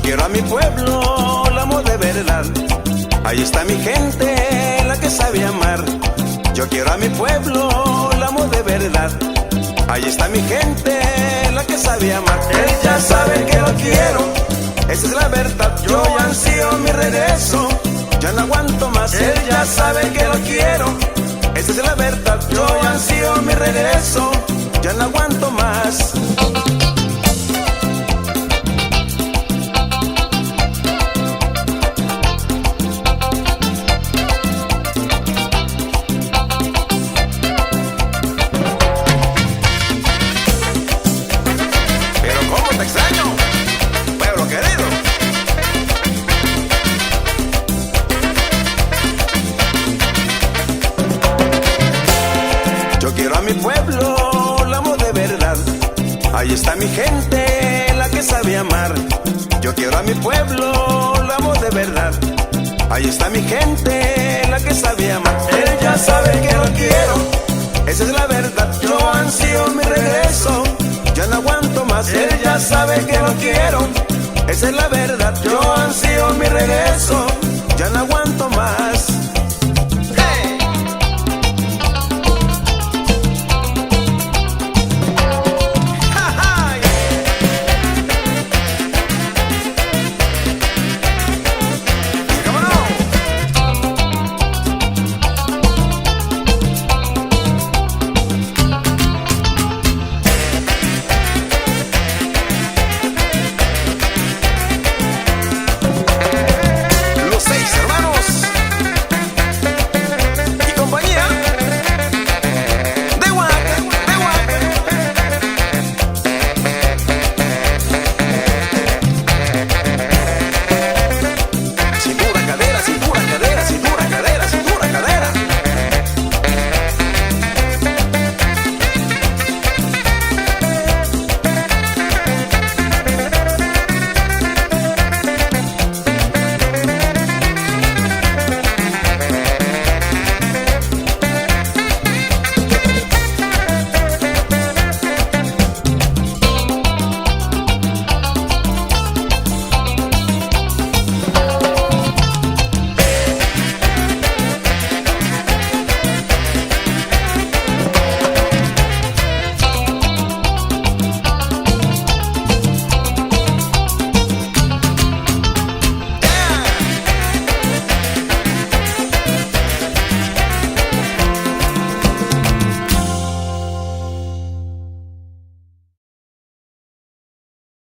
quiero a mi pueblo, lo amo de verdad. Ahí está mi gente, la que sabe amar. Yo quiero a mi pueblo, lo amo de verdad. Ahí está mi gente, la que sabe amar. Él ya sabe que lo quiero, esa es la verdad. Yo ansío mi regreso, ya no aguanto más. Él ya sabe que lo quiero, esa es la verdad. Yo ansío mi regreso, ya no aguanto más. Pero cómo te extraño, pueblo querido. Yo quiero a mi pueblo, lo amo de verdad. Ahí está mi gente, la que sabe amar. Yo quiero a mi pueblo, lo amo de verdad. Ahí está mi gente, la que sabe amar. Él ya sabe que lo quiero, esa es la verdad. Yo ansío mi regreso, ya no aguanto más. Él ya sabe que lo quiero, esa es la verdad. Yo ansío mi regreso, ya no aguanto más.